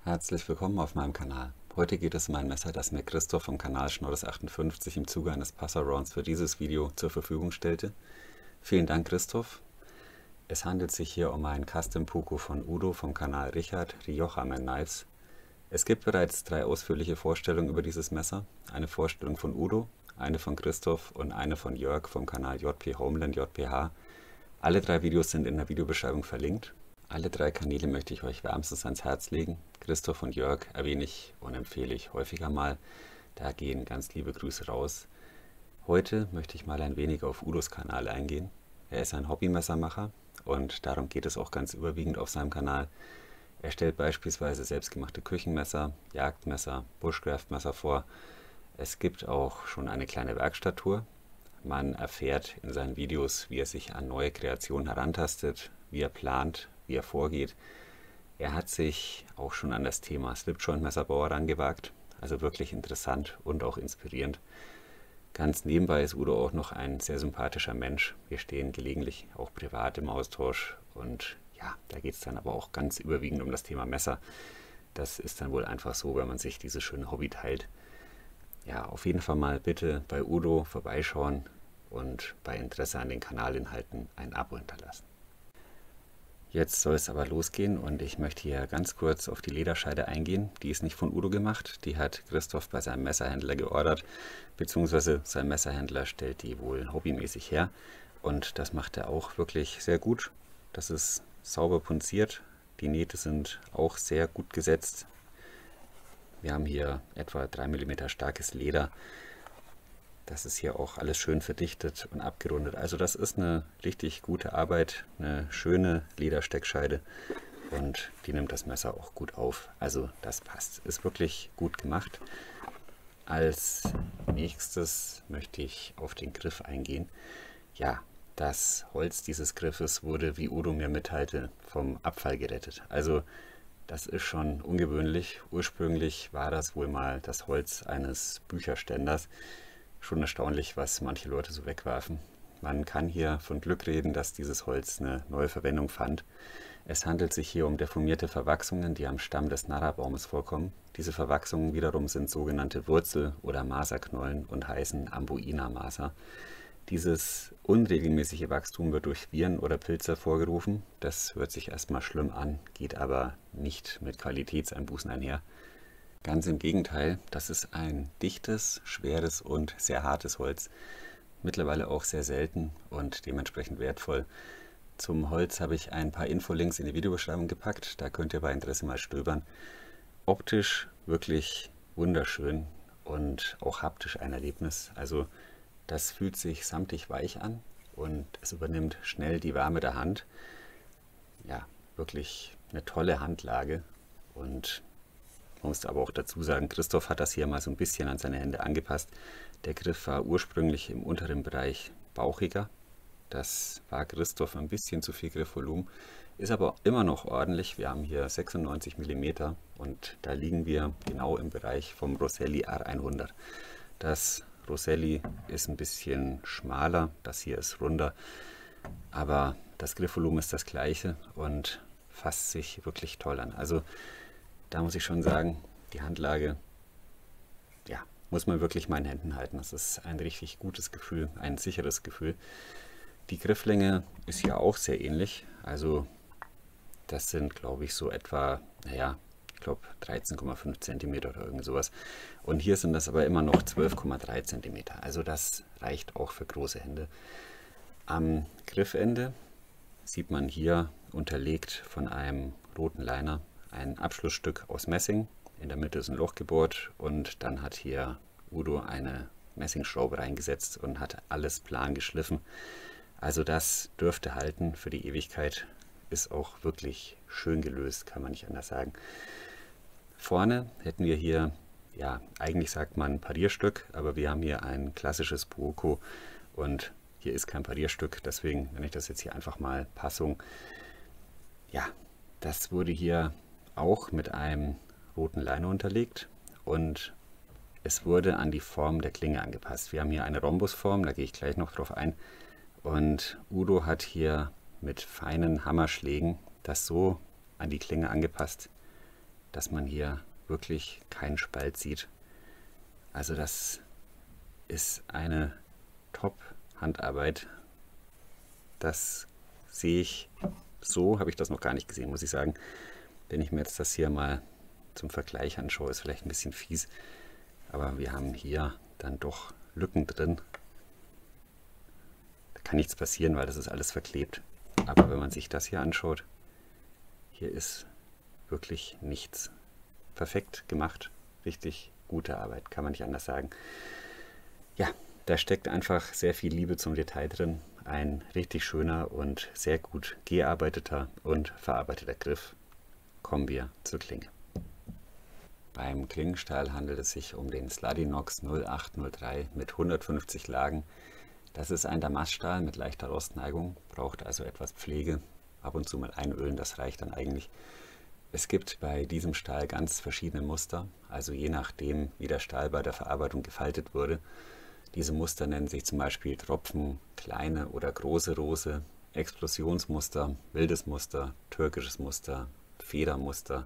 Herzlich willkommen auf meinem Kanal. Heute geht es um ein Messer, das mir Christoph vom Kanal Schnorres58 im Zuge eines Passarounds für dieses Video zur Verfügung stellte. Vielen Dank, Christoph. Es handelt sich hier um ein Custom Puku von Udo vom Kanal Richard Rioja Man Knives. Es gibt bereits 3 ausführliche Vorstellungen über dieses Messer. Eine Vorstellung von Udo, eine von Christoph und eine von Jörg vom Kanal JP Homeland JPH. Alle 3 Videos sind in der Videobeschreibung verlinkt. Alle 3 Kanäle möchte ich euch wärmstens ans Herz legen. Christoph und Jörg erwähne ich und empfehle ich häufiger mal. Da gehen ganz liebe Grüße raus. Heute möchte ich mal ein wenig auf Udos Kanal eingehen. Er ist ein Hobbymessermacher und darum geht es auch ganz überwiegend auf seinem Kanal. Er stellt beispielsweise selbstgemachte Küchenmesser, Jagdmesser, Bushcraft-Messer vor. Es gibt auch schon eine kleine Werkstatttour. Man erfährt in seinen Videos, wie er sich an neue Kreationen herantastet, wie er plant, wie er vorgeht. Er hat sich auch schon an das Thema Slipjoint-Messerbau herangewagt, also wirklich interessant und auch inspirierend. Ganz nebenbei ist Udo auch noch ein sehr sympathischer Mensch. Wir stehen gelegentlich auch privat im Austausch und ja, da geht es dann aber auch ganz überwiegend um das Thema Messer. Das ist dann wohl einfach so, wenn man sich dieses schöne Hobby teilt. Ja, auf jeden Fall mal bitte bei Udo vorbeischauen und bei Interesse an den Kanalinhalten ein Abo hinterlassen. Jetzt soll es aber losgehen und ich möchte hier ganz kurz auf die Lederscheide eingehen. Die ist nicht von Udo gemacht, die hat Christoph bei seinem Messerhändler geordert, beziehungsweise sein Messerhändler stellt die wohl hobbymäßig her und das macht er auch wirklich sehr gut. Das ist sauber punziert, die Nähte sind auch sehr gut gesetzt. Wir haben hier etwa 3 mm starkes Leder. Das ist hier auch alles schön verdichtet und abgerundet. Also das ist eine richtig gute Arbeit, eine schöne Ledersteckscheide und die nimmt das Messer auch gut auf. Also das passt, ist wirklich gut gemacht. Als nächstes möchte ich auf den Griff eingehen. Ja, das Holz dieses Griffes wurde, wie Udo mir mitteilte, vom Abfall gerettet. Also das ist schon ungewöhnlich. Ursprünglich war das wohl mal das Holz eines Bücherständers. Schon erstaunlich, was manche Leute so wegwerfen. Man kann hier von Glück reden, dass dieses Holz eine neue Verwendung fand. Es handelt sich hier um deformierte Verwachsungen, die am Stamm des Narra-Baumes vorkommen. Diese Verwachsungen wiederum sind sogenannte Wurzel- oder Maserknollen und heißen Amboina-Maser. Dieses unregelmäßige Wachstum wird durch Viren oder Pilze hervorgerufen. Das hört sich erstmal schlimm an, geht aber nicht mit Qualitätseinbußen einher. Ganz im Gegenteil, das ist ein dichtes, schweres und sehr hartes Holz. Mittlerweile auch sehr selten und dementsprechend wertvoll. Zum Holz habe ich ein paar Infolinks in die Videobeschreibung gepackt, da könnt ihr bei Interesse mal stöbern. Optisch wirklich wunderschön und auch haptisch ein Erlebnis. Also das fühlt sich samtig weich an und es übernimmt schnell die Wärme der Hand. Ja, wirklich eine tolle Handlage und man muss aber auch dazu sagen, Christoph hat das hier mal so ein bisschen an seine Hände angepasst. Der Griff war ursprünglich im unteren Bereich bauchiger. Das war Christoph ein bisschen zu viel Griffvolumen, ist aber immer noch ordentlich. Wir haben hier 96 mm und da liegen wir genau im Bereich vom Rosselli R100. Das Rosselli ist ein bisschen schmaler, das hier ist runder, aber das Griffvolumen ist das gleiche und fasst sich wirklich toll an. Also da muss ich schon sagen, die Handlage, ja, muss man wirklich in meinen Händen halten. Das ist ein richtig gutes Gefühl, ein sicheres Gefühl. Die Grifflänge ist hier auch sehr ähnlich. Also das sind, glaube ich, so etwa, naja, ich glaube 13,5 cm oder irgend sowas. Und hier sind das aber immer noch 12,3 cm. Also das reicht auch für große Hände. Am Griffende sieht man hier unterlegt von einem roten Liner ein Abschlussstück aus Messing. In der Mitte ist ein Loch gebohrt und dann hat hier Udo eine Messingschraube reingesetzt und hat alles plan geschliffen. Also das dürfte halten für die Ewigkeit. Ist auch wirklich schön gelöst, kann man nicht anders sagen. Vorne hätten wir hier, ja, eigentlich sagt man Parierstück, aber wir haben hier ein klassisches Puoco und hier ist kein Parierstück, deswegen nenne ich das jetzt hier einfach mal Passung. Ja, das wurde hier auch mit einem roten Liner unterlegt und es wurde an die Form der Klinge angepasst. Wir haben hier eine Rhombusform, da gehe ich gleich noch drauf ein. Und Udo hat hier mit feinen Hammerschlägen das so an die Klinge angepasst, dass man hier wirklich keinen Spalt sieht. Also das ist eine Top-Handarbeit. Das sehe ich, so habe ich das noch gar nicht gesehen, muss ich sagen. Wenn ich mir jetzt das hier mal zum Vergleich anschaue, ist vielleicht ein bisschen fies, aber wir haben hier dann doch Lücken drin. Da kann nichts passieren, weil das ist alles verklebt. Aber wenn man sich das hier anschaut, hier ist wirklich nichts. Perfekt gemacht, richtig gute Arbeit, kann man nicht anders sagen. Ja, da steckt einfach sehr viel Liebe zum Detail drin. Ein richtig schöner und sehr gut gearbeiteter und verarbeiteter Griff. Kommen wir zur Klinge. Beim Klingenstahl handelt es sich um den Sladinox 0803 mit 150 Lagen. Das ist ein Damaststahl mit leichter Rostneigung, braucht also etwas Pflege. Ab und zu mal einölen, das reicht dann eigentlich. Es gibt bei diesem Stahl ganz verschiedene Muster, also je nachdem, wie der Stahl bei der Verarbeitung gefaltet wurde. Diese Muster nennen sich zum Beispiel Tropfen, kleine oder große Rose, Explosionsmuster, wildes Muster, türkisches Muster, Federmuster,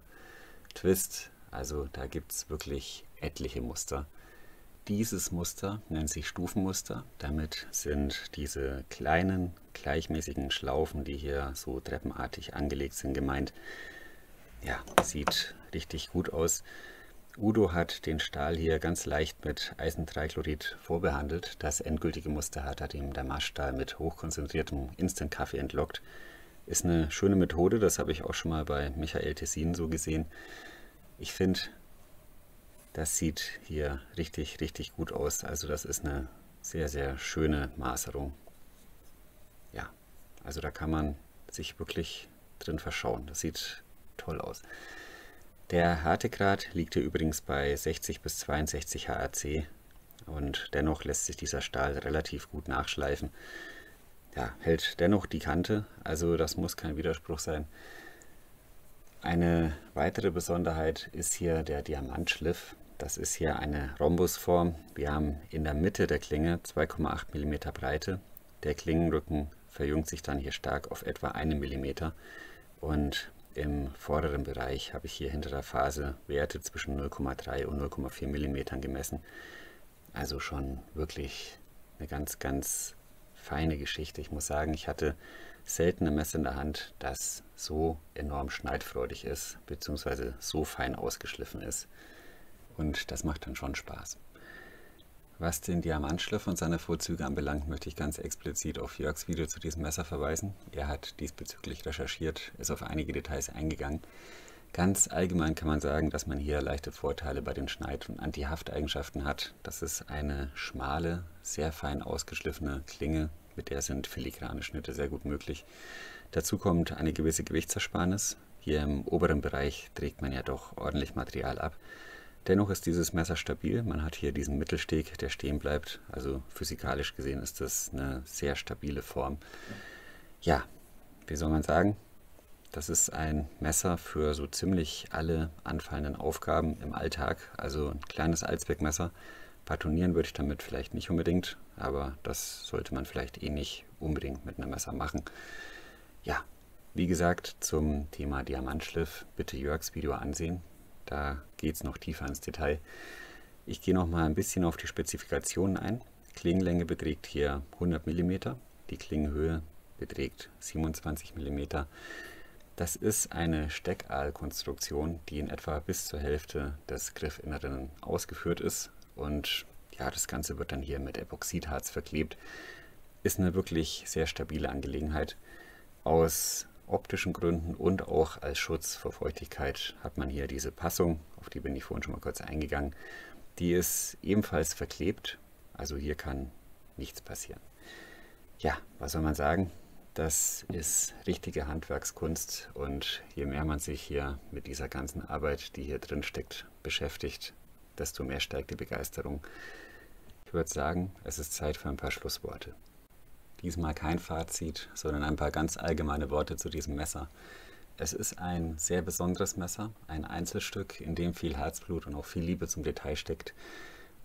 Twist, also da gibt es wirklich etliche Muster. Dieses Muster nennt sich Stufenmuster. Damit sind diese kleinen, gleichmäßigen Schlaufen, die hier so treppenartig angelegt sind, gemeint. Ja, sieht richtig gut aus. Udo hat den Stahl hier ganz leicht mit Eisen-3-Chlorid vorbehandelt. Das endgültige Muster hat ihm der Maßstahl mit hochkonzentriertem Instant-Kaffee entlockt. Ist eine schöne Methode, das habe ich auch schon mal bei Michael Tessin so gesehen. Ich finde, das sieht hier richtig, richtig gut aus. Also das ist eine sehr, sehr schöne Maserung. Ja, also da kann man sich wirklich drin verschauen. Das sieht toll aus. Der Härtegrad liegt hier übrigens bei 60 bis 62 HRC und dennoch lässt sich dieser Stahl relativ gut nachschleifen. Ja, hält dennoch die Kante, also das muss kein Widerspruch sein. Eine weitere Besonderheit ist hier der Diamantschliff. Das ist hier eine Rhombusform. Wir haben in der Mitte der Klinge 2,8 mm Breite. Der Klingenrücken verjüngt sich dann hier stark auf etwa 1 mm und im vorderen Bereich habe ich hier hinter der Phase Werte zwischen 0,3 und 0,4 mm gemessen. Also schon wirklich eine ganz, ganz feine Geschichte. Ich muss sagen, ich hatte selten ein Messer in der Hand, das so enorm schneidfreudig ist, beziehungsweise so fein ausgeschliffen ist. Und das macht dann schon Spaß. Was den Diamantschliff und seine Vorzüge anbelangt, möchte ich ganz explizit auf Jörgs Video zu diesem Messer verweisen. Er hat diesbezüglich recherchiert, ist auf einige Details eingegangen. Ganz allgemein kann man sagen, dass man hier leichte Vorteile bei den Schneid- und Anti-Haft-Eigenschaften hat. Das ist eine schmale, sehr fein ausgeschliffene Klinge, mit der sind filigrane Schnitte sehr gut möglich. Dazu kommt eine gewisse Gewichtsersparnis. Hier im oberen Bereich trägt man ja doch ordentlich Material ab. Dennoch ist dieses Messer stabil. Man hat hier diesen Mittelsteg, der stehen bleibt. Also physikalisch gesehen ist das eine sehr stabile Form. Ja, wie soll man sagen? Das ist ein Messer für so ziemlich alle anfallenden Aufgaben im Alltag. Also ein kleines Allzweckmesser. Patonieren würde ich damit vielleicht nicht unbedingt, aber das sollte man vielleicht eh nicht unbedingt mit einem Messer machen. Ja, wie gesagt, zum Thema Diamantschliff bitte Jörgs Video ansehen. Da geht es noch tiefer ins Detail. Ich gehe noch mal ein bisschen auf die Spezifikationen ein. Klingenlänge beträgt hier 100 mm, die Klingenhöhe beträgt 27 mm. Das ist eine Steckahlkonstruktion, die in etwa bis zur Hälfte des Griffinneren ausgeführt ist. Und ja, das Ganze wird dann hier mit Epoxidharz verklebt. Ist eine wirklich sehr stabile Angelegenheit. Aus optischen Gründen und auch als Schutz vor Feuchtigkeit hat man hier diese Passung, auf die bin ich vorhin schon mal kurz eingegangen. Die ist ebenfalls verklebt, also hier kann nichts passieren. Ja, was soll man sagen? Das ist richtige Handwerkskunst und je mehr man sich hier mit dieser ganzen Arbeit, die hier drin steckt, beschäftigt, desto mehr steigt die Begeisterung. Ich würde sagen, es ist Zeit für ein paar Schlussworte. Diesmal kein Fazit, sondern ein paar ganz allgemeine Worte zu diesem Messer. Es ist ein sehr besonderes Messer, ein Einzelstück, in dem viel Herzblut und auch viel Liebe zum Detail steckt.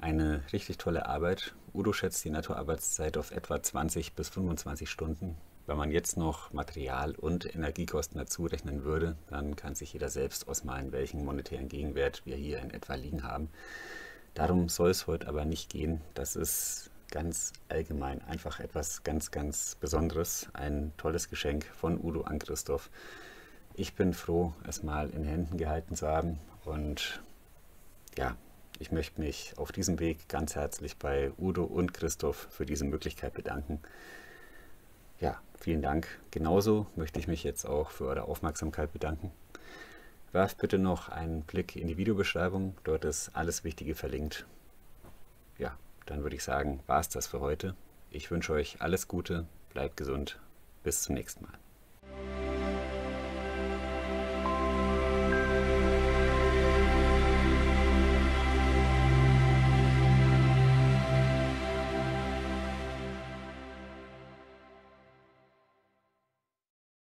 Eine richtig tolle Arbeit. Udo schätzt die Nettoarbeitszeit auf etwa 20 bis 25 Stunden. Wenn man jetzt noch Material- und Energiekosten dazu rechnen würde, dann kann sich jeder selbst ausmalen, welchen monetären Gegenwert wir hier in etwa liegen haben. Darum soll es heute aber nicht gehen. Das ist ganz allgemein einfach etwas ganz, ganz Besonderes. Ein tolles Geschenk von Udo an Christoph. Ich bin froh, es mal in Händen gehalten zu haben, und ja, ich möchte mich auf diesem Weg ganz herzlich bei Udo und Christoph für diese Möglichkeit bedanken. Ja, vielen Dank. Genauso möchte ich mich jetzt auch für eure Aufmerksamkeit bedanken. Werft bitte noch einen Blick in die Videobeschreibung, dort ist alles Wichtige verlinkt. Ja, dann würde ich sagen, war es das für heute. Ich wünsche euch alles Gute, bleibt gesund, bis zum nächsten Mal.